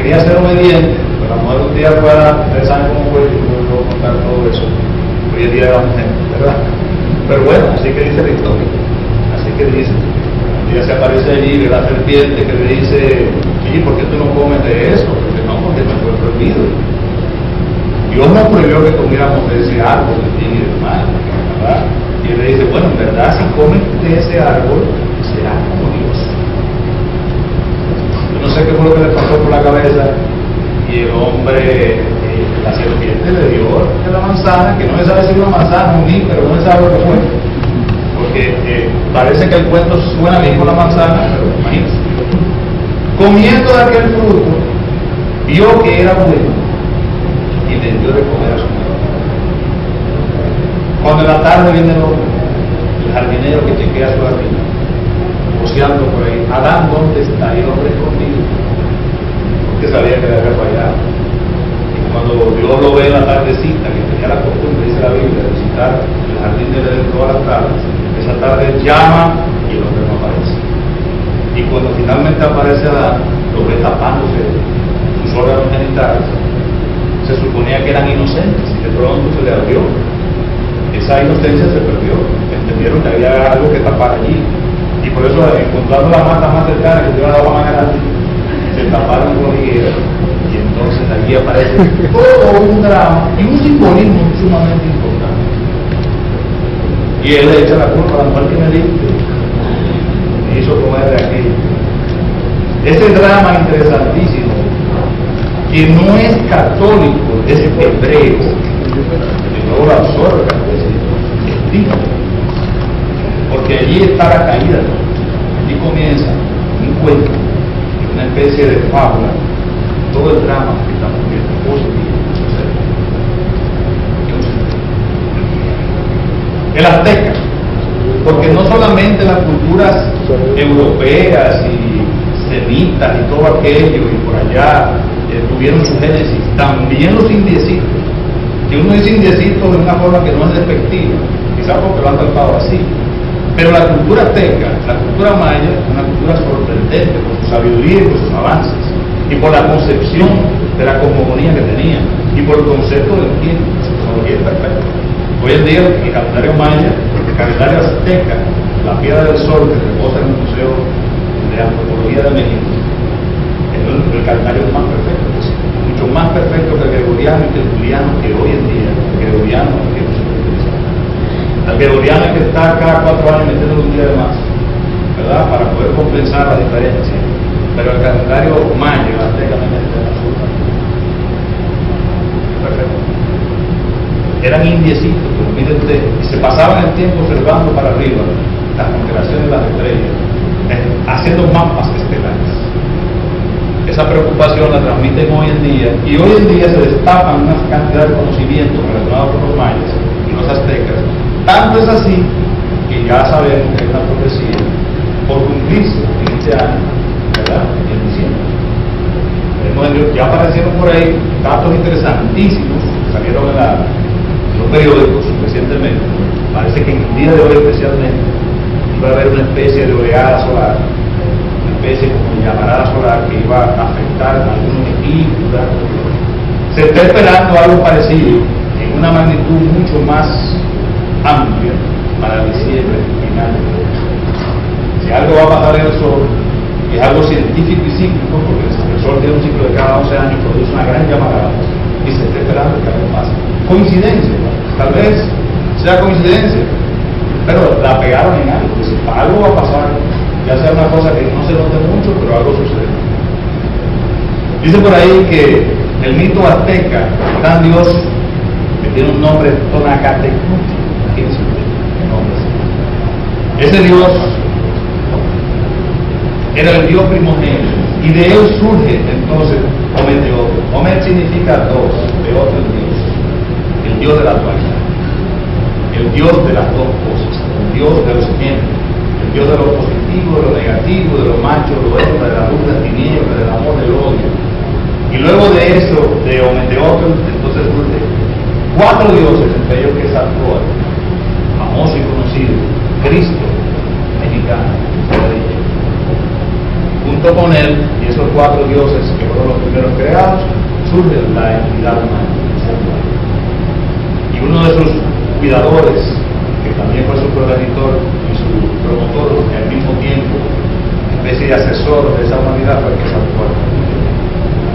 quería ser obediente, pero a lo mejor un día fuera, ustedes saben cómo fue, yo puedo contar todo eso, hoy en día era mujer, ¿verdad? Pero bueno, así que dice la historia, así que dice, un día se aparece allí la serpiente que le dice, sí, ¿por qué tú no comes de eso? Porque no, porque me fue prohibido. Dios nos prohibió que comiéramos de ese árbol, de bien y del mal, ¿verdad? Y él le dice, bueno, en verdad, si comen de ese árbol, será como Dios. Yo no sé qué fue lo que le pasó por la cabeza, y el hombre, la serpiente le dio de la manzana, que no se sabe si era una manzana o un pero no se sabe lo que fue. Porque parece que el cuento suena bien con la manzana, pero imagínense. Comiendo de aquel fruto, vio que era bueno y le dio de comer a su mujer. Cuando en la tarde viene el jardinero que chequea su jardín, buceando por ahí, Adán, ¿dónde está? Y el hombre escondido, porque sabía que le había fallado. Y cuando Dios lo ve en la tardecita, que tenía la costumbre, dice la Biblia, de visitar el jardín de Edén todas las tardes, esa tarde llama y el hombre no aparece. Y cuando finalmente aparece Adán, lo ve tapándose sus órganos genitales. Se suponía que eran inocentes y de pronto se le abrió. Esa inocencia se perdió. Entendieron que había algo que tapar allí. Y por eso, encontrando la mata más cercana que te iba a dar la más grande, se taparon con higuera. Y entonces allí aparece todo un drama y un simbolismo sumamente importante. Y él le echa la culpa a la mujer que me hizo comer de aquí. Ese drama interesantísimo, que no es católico, es hebreo, y luego lo absorbe, es digno, porque allí está la caída, allí comienza un cuento, una especie de fábula, todo el drama que estamos viendo hoy en día. El azteca, porque no solamente las culturas europeas y semitas y todo aquello, y por allá tuvieron su génesis, también los indiecitos, que uno dice indiecito de una forma que no es despectiva, quizás porque lo han tratado así, pero la cultura azteca, la cultura maya, es una cultura sorprendente por su sabiduría y por sus avances, y por la concepción de la cosmogonía que tenían, y por el concepto del tiempo, su tecnología es perfecta. Hoy en día el calendario maya, el calendario azteca, la piedra del sol que reposa en el Museo de Antropología de México, el calendario más perfecto, mucho más perfecto que el gregoriano y que el juliano, que hoy en día el gregoriano que no se puede utilizar. El gregoriano es que está cada 4 años metiendo un día de más, ¿verdad? Para poder compensar la diferencia. Pero el calendario maya, azteca, perfecto. Eran indiecitos, pero miren ustedes, y se pasaban el tiempo observando para arriba las constelaciones de las estrellas, haciendo mapas estelares. Esa preocupación la transmiten hoy en día, y hoy en día se destapan una cantidad de conocimientos relacionados con los mayas y los aztecas. Tanto es así que ya sabemos que es una profecía por cumplirse en este año, ¿verdad? En diciembre. Ya aparecieron por ahí datos interesantísimos que salieron en los periódicos recientemente. Parece que en el día de hoy especialmente iba a haber una especie de oleada solar, una especie como de llamarada solar que iba a afectar a algunos equipos. Se está esperando algo parecido en una magnitud mucho más amplia para diciembre final. Si algo va a pasar en el Sol, es algo científico y cíclico, porque el Sol tiene un ciclo de cada 11 años, produce una gran llamarada y se está esperando que algo pase. Coincidencia, tal vez sea coincidencia, pero la pegaron en algo, es decir, algo va a pasar, ya sea una cosa que no se note mucho, pero algo sucede. Dice por ahí que el mito azteca, el gran dios, que tiene un nombre Tonacatecuhtli, imagínense qué nombre es. Ese dios era el dios primogénito, y de él surge entonces Ometeotl. Omet significa dos, Teotl el dios de la dualidad, el dios de las dos cosas, el dios de los géneros, el dios de lo positivo, de lo negativo, de lo macho, de lo hembra, de la luz, de la tiniebla, del amor, del odio. Y luego de eso, de Ometeotl, entonces surge 4 dioses, entre ellos que es Quetzalcóatl, famoso y conocido, Cristo mexicano, se ha dicho, un junto con él y esos 4 dioses que fueron los primeros creados, surge la entidad humana. Y uno de sus cuidadores, que también fue su progenitor y su promotor al mismo tiempo, especie de asesor de esa humanidad, fue Quetzalcóatl.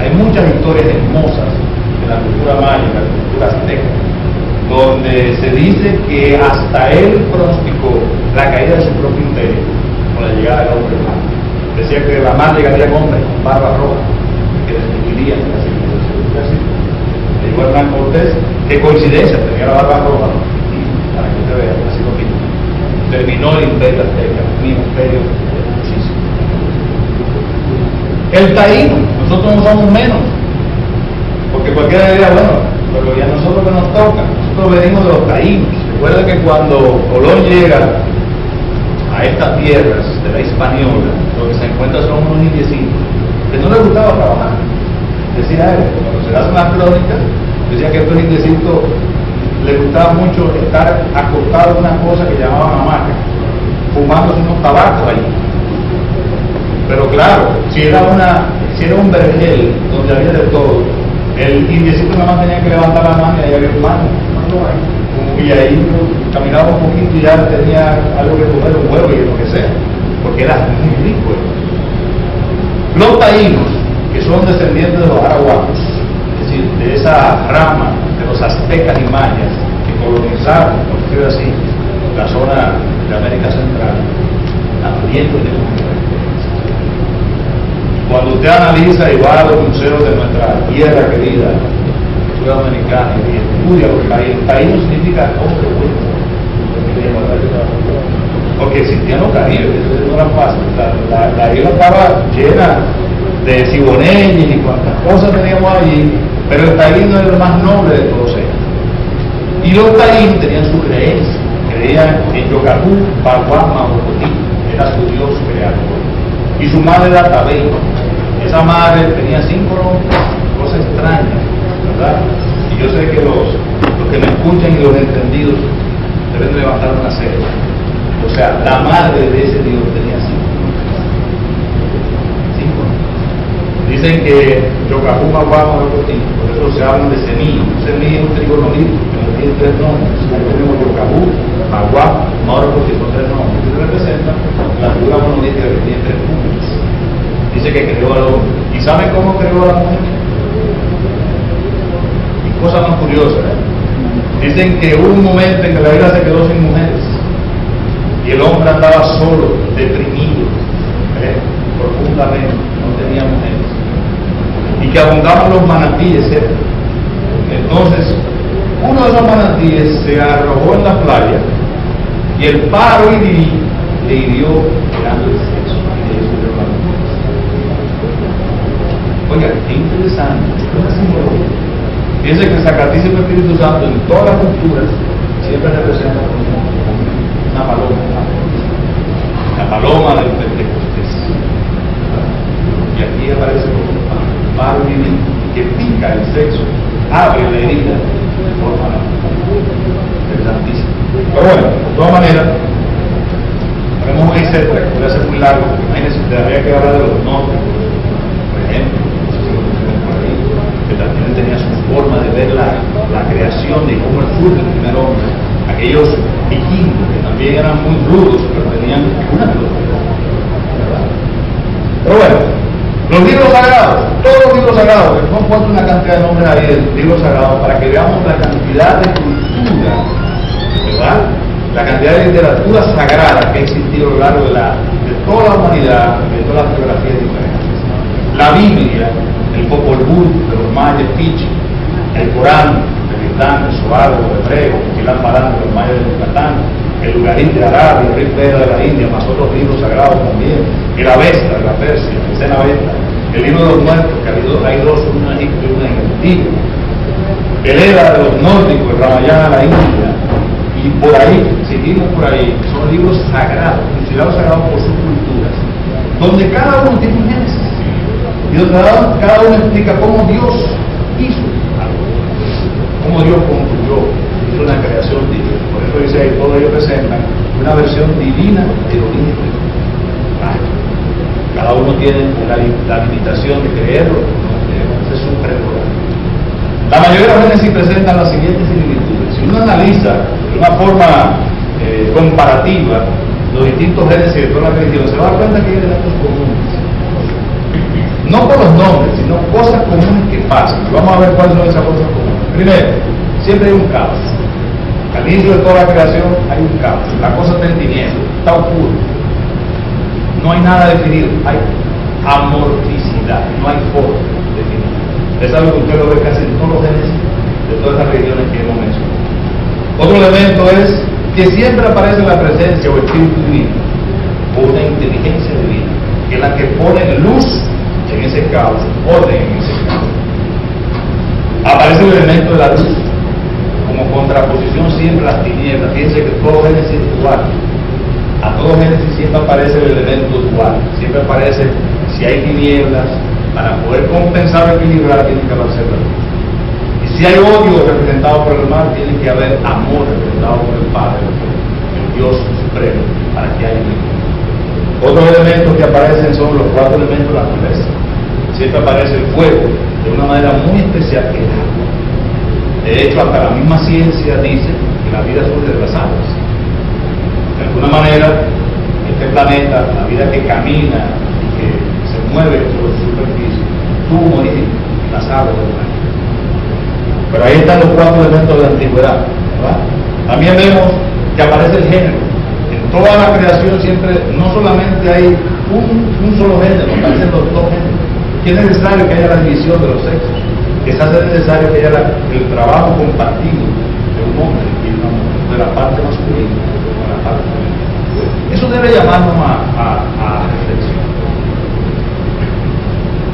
Hay muchas historias hermosas de la cultura maya, de la cultura azteca, donde se dice que hasta él pronosticó la caída de su propio imperio con la llegada del hombre blanco. Decía que la mar llegaría con hombres con barba roja que destruirían la civilización. Le dijo a Hernán Cortés, qué coincidencia, tenía la barba roja, para que usted vea, así lo mismo. Terminó el imperio azteca, un imperio muchísimo. El taíno, nosotros no somos menos, porque cualquiera diría, bueno, pero ya nosotros que nos toca, nosotros venimos de los taínos. Recuerda que cuando Colón llega a estas tierras de la Hispaniola, lo que se encuentra son unos indiecitos que no les gustaba trabajar. Decía él, cuando se hacen las crónicas, decía que a estos indiecitos les gustaba mucho estar acostados en una cosa que llamaban hamaca, fumándose unos tabacos allí. Pero claro, si era un vergel donde había de todo, el indiecito nada más tenía que levantar la mano y ahí había un mano. Y ahí caminaba un poquito y ya tenía algo que comer, un huevo y lo que sea, porque era muy rico. Los taínos, que son descendientes de los arahuacos, es decir, de esa rama de los aztecas y mayas que colonizaron, por decirlo así, la zona de América Central, también tenemos diferencias. Cuando usted analiza y va a los museos de nuestra tierra querida, sudamericana, y estudia los taínos, taíno significa hombre bueno, porque existían los caribes, eso no era fácil, la isla estaba llena de ciboneyes y cuantas cosas teníamos allí, pero el taíno era el más noble de todos ellos. Y los taínos tenían su creencia, creían en Yocapú, Baguá, Mabocotí, era su dios creador, y su madre era Tabey. Esa madre tenía 5 nombres, cosas extrañas, ¿verdad? Y yo sé que los que me escuchan y los entendidos deben levantar una serie. O sea, la madre de ese Dios tenía 5. Dicen que Yocapú, Baguá, Mabocotí, por eso se hablan de semilla. Semilla es un trigonolito, que tiene 3 nombres. Ahí tenemos Yocapú, Baguá, Mabocotí, son 3 nombres. Que representan la figura monolítica que tiene 3 puntos. Dice que creó al hombre. ¿Y saben cómo creó a la mujer? Y cosa más curiosa, dicen que hubo un momento en que la isla se quedó sin mujeres y el hombre andaba solo, deprimido, profundamente, no tenía mujeres, y que abundaban los manatíes cerca. Entonces uno de esos manatíes se arrojó en la playa y el pájaro irí le hirió tirando el sexo y le hizo la mujer. Oiga, qué interesante, esto es simbología. Fíjense que el Sacratísimo Espíritu Santo en todas las culturas siempre representa una paloma, la paloma del Pentecostés. Y aquí aparece como un pájaro divino que pica el sexo, abre la herida de forma interesantísima. Pero bueno, de todas maneras, tenemos un etcétera que puede ser muy largo, imagínense, habría que hablar de los nórdicos, por ejemplo, que también tenía su forma de ver la creación de cómo surge el primer hombre. Aquellos vikingos que también eran muy rudos, pero tenían una filosofía. Pero bueno, los libros sagrados, todos los libros sagrados, que no encuentro una cantidad de nombres ahí de libros sagrados para que veamos la cantidad de cultura, ¿verdad? La cantidad de literatura sagrada que ha existido a lo largo de toda la humanidad, de todas las geografías diferentes. La Biblia, el Popol Vuh de los mayas Pichi, el Corán del Islam, el Zohar de los hebreos, el Alparán de los mayas de Yucatán, el Ugarit de Arabia, el Rig Veda de la India, más otros libros sagrados también, el Avesta de la Persia, el Zenavesta, el libro de los muertos, que hay 2, una en Egipto y una en el Tigre, el Eda de los nórdicos, el Ramayana de la India, y por ahí, seguimos por ahí, son libros sagrados, considerados sagrados por sus culturas, donde cada uno tiene un génesis. Y donde cada uno explica cómo Dios hizo algo, cómo Dios construyó, hizo una creación divina. Por eso dice ahí, todos ellos presentan una versión divina del origen. Cada uno tiene la limitación de creerlo o no creerlo. Ese es su prerrogativa. La mayoría de los Génesis presentan las siguientes similitudes. Si uno analiza de una forma comparativa los distintos Génesis de todas las religiones, se va a dar cuenta que hay elementos comunes. No por los nombres, sino cosas comunes que pasan. Vamos a ver cuáles son esas cosas comunes. Primero, siempre hay un caos. Al inicio de toda la creación hay un caos. La cosa está en tinieblas, está oscuro. No hay nada definido, hay amorficidad, no hay forma definida. Es algo que usted lo ve casi en todos los Génesis de todas las religiones que hemos mencionado. Otro elemento es que siempre aparece la presencia o espíritu divino, o una inteligencia divina, que es la que pone luz en ese caos, orden en ese caos. Aparece el elemento de la luz, como contraposición siempre a las tinieblas. Fíjense que todo Génesis es igual. A todo Génesis siempre aparece el elemento dual, siempre aparece, si hay tinieblas, para poder compensar o equilibrar tiene que aparecer la luz. Y si hay odio representado por el mal, tiene que haber amor representado por el Padre, el Dios supremo, para que haya un equilibrio. Otros elementos que aparecen son los 4 elementos de la naturaleza. Siempre aparece el fuego de una manera muy especial que el agua. De hecho, hasta la misma ciencia dice que la vida surge de las aguas. De alguna manera, este planeta, la vida que camina y que se mueve sobre su superficie, tuvo un origen en las aguas del planeta. Pero ahí están los 4 elementos de la antigüedad, ¿verdad? También vemos que aparece el género. En toda la creación siempre, no solamente hay un solo género, aparecen los 2 géneros. Que es necesario que haya la división de los sexos, que se hace necesario que haya el trabajo compartido de un hombre y una mujer, de la parte masculina con la parte femenina. Eso debe llamarnos a reflexión.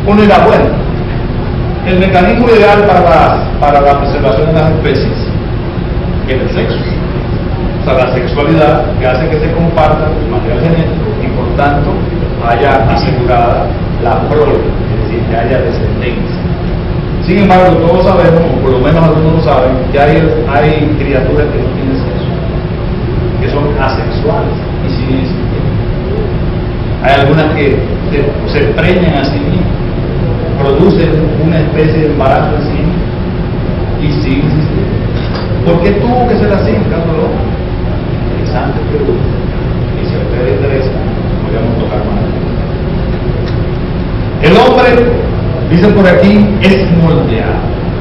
Uno dirá, bueno, el mecanismo ideal para la preservación de las especies es el sexo. O sea, la sexualidad que hace que se comparta el material genético y por tanto haya asegurada la prole, es decir, que haya descendencia. Sin embargo, todos sabemos, o por lo menos algunos lo saben, que hay criaturas que no tienen sexo, que son asexuales y siguen existiendo. Hay algunas que se preñan a sí mismas, producen una especie de embarazo en sí y siguen existiendo. ¿Por qué tuvo que ser así en caso del hombre? Interesante pregunta. Y si a ustedes les interesa, podríamos tocar más. El hombre, dice por aquí, es moldeado.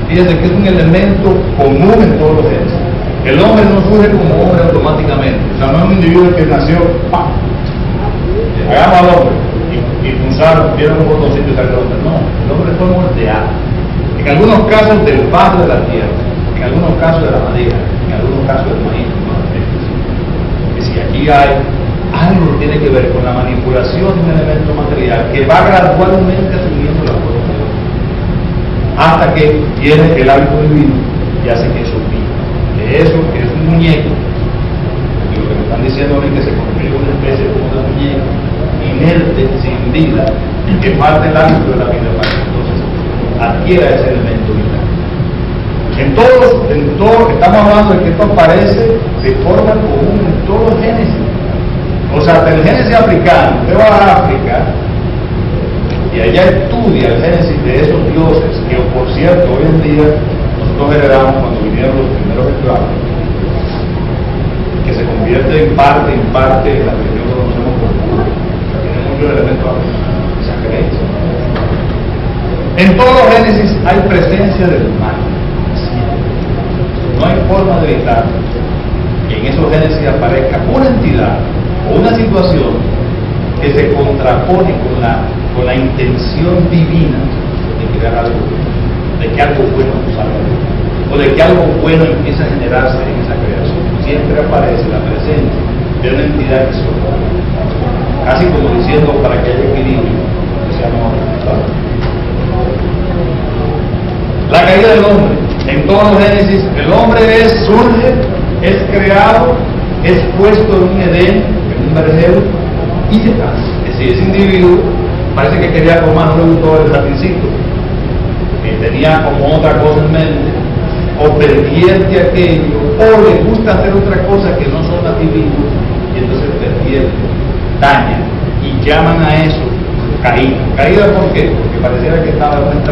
Fíjense que es un elemento común en todos los géneros. El hombre no surge como hombre automáticamente. O sea, no es un individuo que nació, ¡pam! Hagamos al hombre y pulsaron, dieron un botoncito y salió el hombre. No, el hombre fue moldeado. En algunos casos del barro de la tierra, en algunos casos de la madera, en algunos casos del maíz. Que si aquí hay algo que tiene que ver con la manipulación de un elemento material que va gradualmente asumiendo la forma de Dios, hasta que viene el hábito divino y hace que eso viva. De eso, que es un muñeco, y lo que me están diciendo es que se construye una especie como de muñeco inerte, sin vida, que parte el hábito de la vida para que entonces adquiera ese elemento vital. En todos, estamos hablando de que esto aparece de forma común en todos los Génesis. O sea, hasta el Génesis africano, usted va a África y allá estudia el Génesis de esos dioses que, por cierto, hoy en día nosotros heredamos cuando vinieron los primeros esclavos, que se convierte en parte en la religión que conocemos por pura. O sea, tiene muchos elementos de esa creencia. En todos los Génesis hay presencia del mal. No hay forma de evitar que en esos Génesis aparezca una entidad o una situación que se contrapone con la intención divina de crear algo bueno, de que algo bueno salga, o de que algo bueno empiece a generarse en esa creación. Siempre aparece la presencia de una entidad que se opone, casi como diciendo para que haya equilibrio, que sea mejor. La caída del hombre. En todos los Génesis, el hombre surge, es creado, es puesto en un Edén, en un vergel, y descansa. Es decir, ese individuo parece que quería comer, no le gustó el jardincito, tenía como otra cosa en mente, o pervierte aquello, o le gusta hacer otra cosa que no son las divinas, y entonces pervierte, daña, y llaman a eso caída. ¿Caída por qué? Porque pareciera que estaba en un entrada